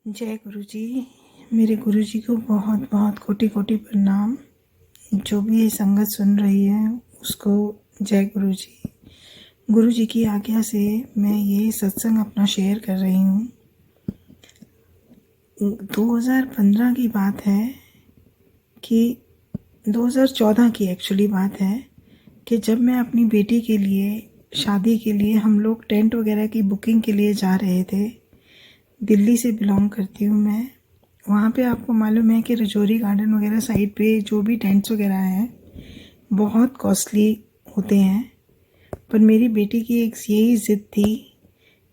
जय गुरु जी। मेरे गुरु जी को बहुत बहुत कोटि कोटि प्रणाम। जो भी ये संगत सुन रही है उसको जय गुरु जी। गुरु जी की आज्ञा से मैं ये सत्संग अपना शेयर कर रही हूँ। 2015 की बात है कि 2014 की एक्चुअली बात है कि जब मैं अपनी बेटी के लिए शादी के लिए हम लोग टेंट वगैरह की बुकिंग के लिए जा रहे थे। दिल्ली से बिलोंग करती हूँ मैं। वहाँ पे आपको मालूम है कि रजौरी गार्डन वगैरह साइड पे जो भी टेंट्स वगैरह हैं बहुत कॉस्टली होते हैं। पर मेरी बेटी की एक यही ज़िद थी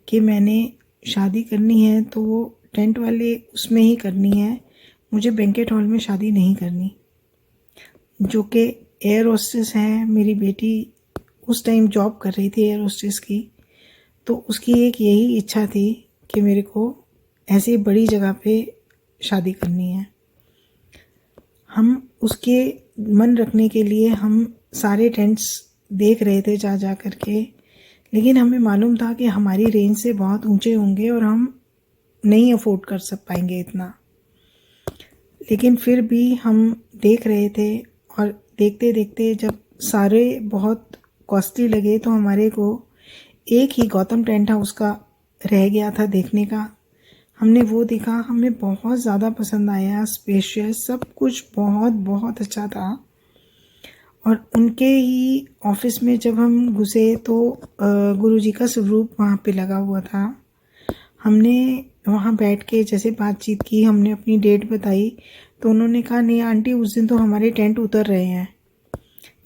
कि मैंने शादी करनी है तो वो टेंट वाले उसमें ही करनी है, मुझे बैंकेट हॉल में शादी नहीं करनी। जो कि एयर होस्टेस है, मेरी बेटी उस टाइम जॉब कर रही थी एयर होस्टेस की, तो उसकी एक यही इच्छा थी कि मेरे को ऐसी बड़ी जगह पे शादी करनी है। हम उसके मन रखने के लिए हम सारे टेंट्स देख रहे थे जा जा करके, लेकिन हमें मालूम था कि हमारी रेंज से बहुत ऊंचे होंगे और हम नहीं अफोर्ड कर सक पाएंगे इतना। लेकिन फिर भी हम देख रहे थे और देखते देखते जब सारे बहुत कॉस्टली लगे तो हमारे को एक ही गौतम टेंट हाउस का रह गया था देखने का। हमने वो देखा, हमें बहुत ज़्यादा पसंद आया। स्पेशियस सब कुछ बहुत बहुत अच्छा था। और उनके ही ऑफिस में जब हम घुसे तो गुरुजी का स्वरूप वहाँ पे लगा हुआ था। हमने वहाँ बैठ के जैसे बातचीत की, हमने अपनी डेट बताई तो उन्होंने कहा नहीं आंटी उस दिन तो हमारे टेंट उतर रहे हैं।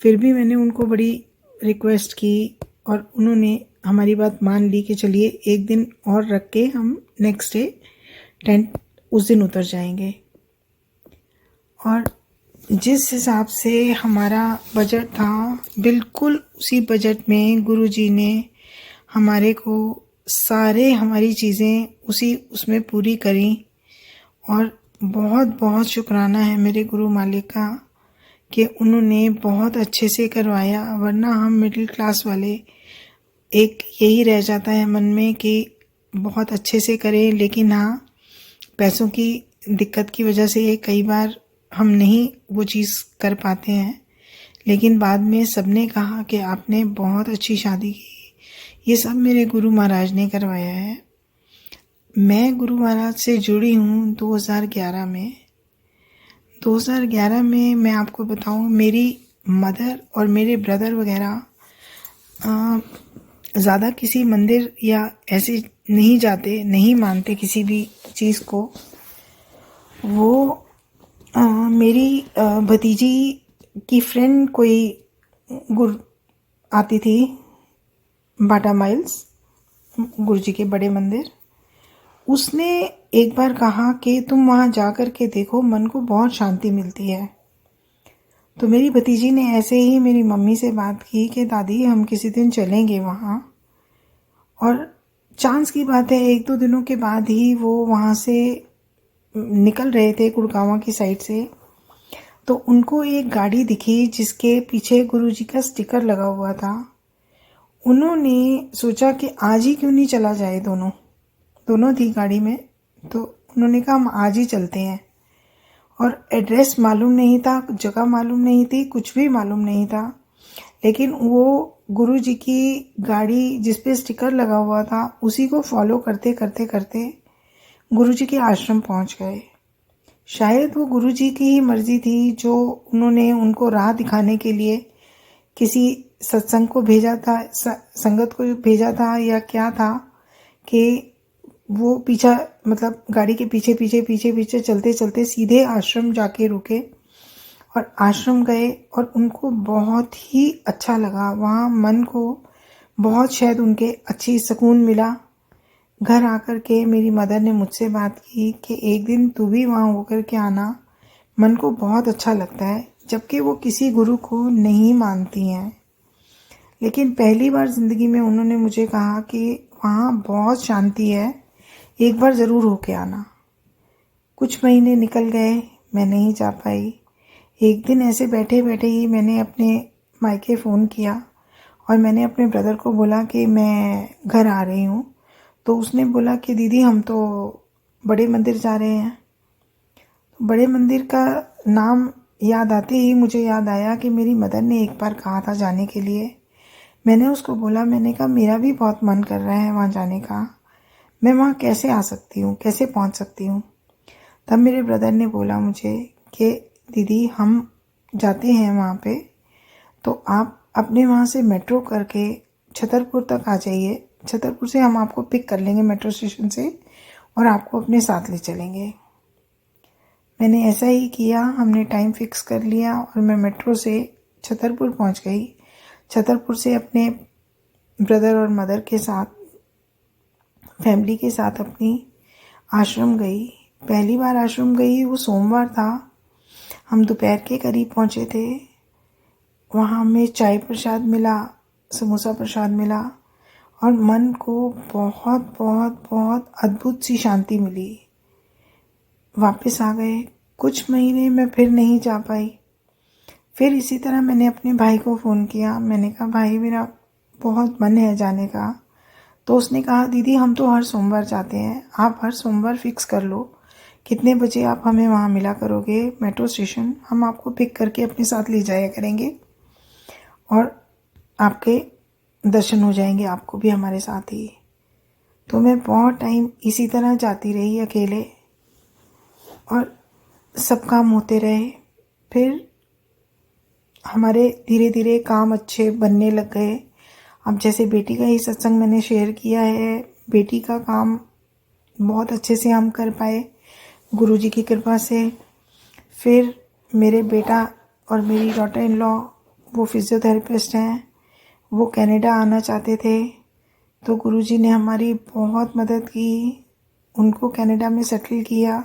फिर भी मैंने उनको बड़ी रिक्वेस्ट की और उन्होंने हमारी बात मान ली कि चलिए एक दिन और रख के हम नेक्स्ट डे टेंट उस दिन उतर जाएंगे। और जिस हिसाब से हमारा बजट था बिल्कुल उसी बजट में गुरुजी ने हमारे को सारे हमारी चीज़ें उसमें पूरी करी। और बहुत बहुत शुक्राना है मेरे गुरु मालिक का कि उन्होंने बहुत अच्छे से करवाया। वरना हम मिडिल क्लास वाले एक यही रह जाता है मन में कि बहुत अच्छे से करें, लेकिन हाँ पैसों की दिक्कत की वजह से कई बार हम नहीं वो चीज़ कर पाते हैं। लेकिन बाद में सबने कहा कि आपने बहुत अच्छी शादी की। ये सब मेरे गुरु महाराज ने करवाया है। मैं गुरु महाराज से जुड़ी हूँ 2011 में। 2011 में मैं आपको बताऊँ, मेरी मदर और मेरे ब्रदर वगैरह ज़्यादा किसी मंदिर या ऐसे नहीं जाते, नहीं मानते किसी भी चीज़ को। वो मेरी भतीजी की फ्रेंड कोई गुर आती थी बाटा माइल्स गुरुजी के बड़े मंदिर। उसने एक बार कहा कि तुम वहाँ जा कर के देखो, मन को बहुत शांति मिलती है। तो मेरी भतीजी ने ऐसे ही मेरी मम्मी से बात की कि दादी हम किसी दिन चलेंगे वहाँ। और चांस की बात है एक दो दिनों के बाद ही वो वहाँ से निकल रहे थे गुड़गांव की साइड से, तो उनको एक गाड़ी दिखी जिसके पीछे गुरुजी का स्टिकर लगा हुआ था। उन्होंने सोचा कि आज ही क्यों नहीं चला जाए, दोनों थी गाड़ी में। तो उन्होंने कहा हम आज ही चलते हैं। और एड्रेस मालूम नहीं था, जगह मालूम नहीं थी, कुछ भी मालूम नहीं था। लेकिन वो गुरुजी की गाड़ी जिस पे स्टिकर लगा हुआ था उसी को फॉलो करते करते करते गुरुजी के आश्रम पहुंच गए। शायद वो गुरुजी की ही मर्जी थी जो उन्होंने उनको राह दिखाने के लिए किसी सत्संग को भेजा था, संगत को भेजा था या क्या था कि वो पीछा मतलब गाड़ी के पीछे पीछे पीछे पीछे चलते चलते सीधे आश्रम जाके रुके और आश्रम गए। और उनको बहुत ही अच्छा लगा वहाँ, मन को बहुत शायद उनके अच्छी सुकून मिला। घर आकर के मेरी मदर ने मुझसे बात की कि एक दिन तू भी वहाँ होकर के आना, मन को बहुत अच्छा लगता है। जबकि वो किसी गुरु को नहीं मानती हैं, लेकिन पहली बार ज़िंदगी में उन्होंने मुझे कहा कि वहाँ बहुत शांति है, एक बार ज़रूर होके आना। कुछ महीने निकल गए, मैं नहीं जा पाई। एक दिन ऐसे बैठे बैठे ही मैंने अपने मायके फ़ोन किया और मैंने अपने ब्रदर को बोला कि मैं घर आ रही हूँ। तो उसने बोला कि दीदी हम तो बड़े मंदिर जा रहे हैं। बड़े मंदिर का नाम याद आते ही मुझे याद आया कि मेरी मदर ने एक बार कहा था जाने के लिए। मैंने उसको बोला, मैंने कहा मेरा भी बहुत मन कर रहा है वहाँ जाने का, मैं वहाँ कैसे आ सकती हूँ, कैसे पहुँच सकती हूँ। तब मेरे ब्रदर ने बोला मुझे कि दीदी हम जाते हैं वहाँ पे, तो आप अपने वहाँ से मेट्रो करके छतरपुर तक आ जाइए। छतरपुर से हम आपको पिक कर लेंगे मेट्रो स्टेशन से और आपको अपने साथ ले चलेंगे। मैंने ऐसा ही किया, हमने टाइम फिक्स कर लिया और मैं मेट्रो से छतरपुर पहुँच गई। छतरपुर से अपने ब्रदर और मदर के साथ, फैमिली के साथ अपनी आश्रम गई। पहली बार आश्रम गई, वो सोमवार था, हम दोपहर के करीब पहुँचे थे। वहाँ हमें चाय प्रसाद मिला, समोसा प्रसाद मिला और मन को बहुत बहुत बहुत अद्भुत सी शांति मिली। वापस आ गए। कुछ महीने मैं फिर नहीं जा पाई। फिर इसी तरह मैंने अपने भाई को फ़ोन किया। मैंने कहा भाई मेरा बहुत मन है जाने का। तो उसने कहा दीदी हम तो हर सोमवार जाते हैं, आप हर सोमवार फिक्स कर लो कितने बजे आप हमें वहाँ मिला करोगे मेट्रो स्टेशन, हम आपको पिक करके अपने साथ ले जाया करेंगे और आपके दर्शन हो जाएंगे, आपको भी हमारे साथ ही। तो मैं बहुत टाइम इसी तरह जाती रही अकेले और सब काम होते रहे। फिर हमारे धीरे धीरे काम अच्छे बनने लग गए। अब जैसे बेटी का ही सत्संग मैंने शेयर किया है, बेटी का काम बहुत अच्छे से हम कर पाए गुरुजी की कृपा से। फिर मेरे बेटा और मेरी डॉटर इन लॉ वो फिज़ियोथेरेपिस्ट हैं, वो कनाडा आना चाहते थे, तो गुरुजी ने हमारी बहुत मदद की, उनको कनाडा में सेटल किया।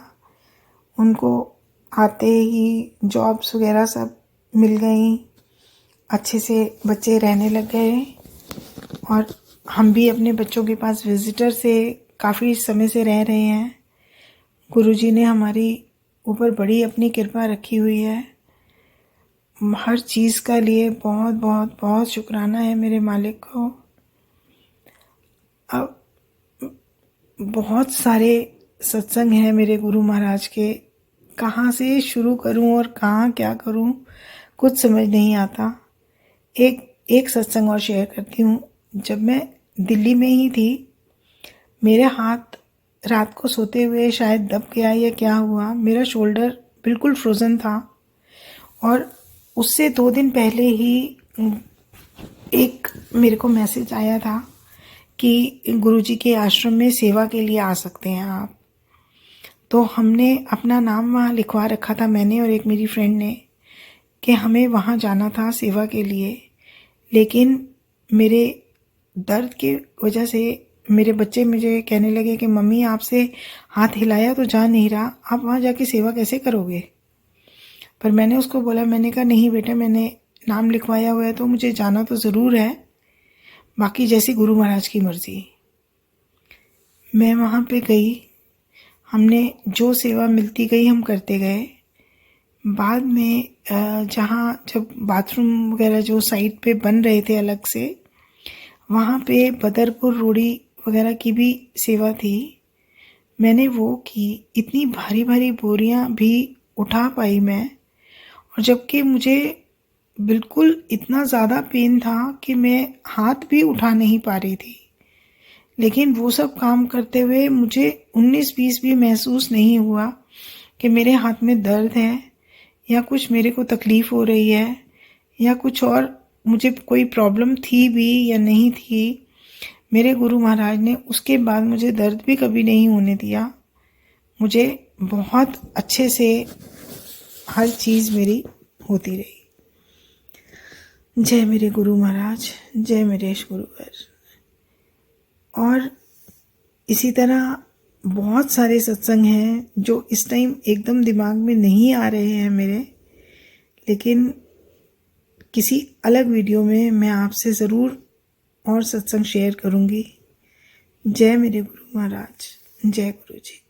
उनको आते ही जॉब्स वगैरह सब मिल गई, अच्छे से बच्चे रहने लग गए और हम भी अपने बच्चों के पास विज़िटर से काफ़ी समय से रह रहे हैं। गुरुजी ने हमारी ऊपर बड़ी अपनी कृपा रखी हुई है। हर चीज़ का लिए बहुत बहुत बहुत शुक्राना है मेरे मालिक को। अब बहुत सारे सत्संग हैं मेरे गुरु महाराज के, कहाँ से शुरू करूं और कहाँ क्या करूं कुछ समझ नहीं आता। एक सत्संग और शेयर करती हूँ। जब मैं दिल्ली में ही थी, मेरे हाथ रात को सोते हुए शायद दब गया या क्या हुआ, मेरा शोल्डर बिल्कुल फ्रोज़न था और उससे 2 दिन पहले ही एक मेरे को मैसेज आया था कि गुरुजी के आश्रम में सेवा के लिए आ सकते हैं आप। तो हमने अपना नाम वहाँ लिखवा रखा था, मैंने और एक मेरी फ्रेंड ने, कि हमें वहाँ जाना था सेवा के लिए। लेकिन मेरे दर्द की वजह से मेरे बच्चे मुझे कहने लगे कि मम्मी आपसे हाथ हिलाया तो जा नहीं रहा, आप वहाँ जाके सेवा कैसे करोगे। पर मैंने उसको बोला, मैंने कहा नहीं बेटा, मैंने नाम लिखवाया हुआ है तो मुझे जाना तो ज़रूर है, बाकी जैसी गुरु महाराज की मर्ज़ी। मैं वहाँ पे गई, हमने जो सेवा मिलती गई हम करते गए। बाद में जब बाथरूम वगैरह जो साइड पे बन रहे थे अलग से, वहाँ पे बदरपुर रोड़ी वगैरह की भी सेवा थी, मैंने वो की। इतनी भारी भारी बोरियां भी उठा पाई मैं, और जबकि मुझे बिल्कुल इतना ज़्यादा पेन था कि मैं हाथ भी उठा नहीं पा रही थी। लेकिन वो सब काम करते हुए मुझे 19-20 भी महसूस नहीं हुआ कि मेरे हाथ में दर्द है या कुछ मेरे को तकलीफ़ हो रही है या कुछ और मुझे कोई प्रॉब्लम थी भी या नहीं थी। मेरे गुरु महाराज ने उसके बाद मुझे दर्द भी कभी नहीं होने दिया। मुझे बहुत अच्छे से हर चीज़ मेरी होती रही। जय मेरे गुरु महाराज, जय मेरे गुरुवर। और इसी तरह बहुत सारे सत्संग हैं जो इस टाइम एकदम दिमाग में नहीं आ रहे हैं मेरे, लेकिन किसी अलग वीडियो में मैं आपसे ज़रूर और सत्संग शेयर करूँगी। जय मेरे गुरु महाराज, जय गुरु जी।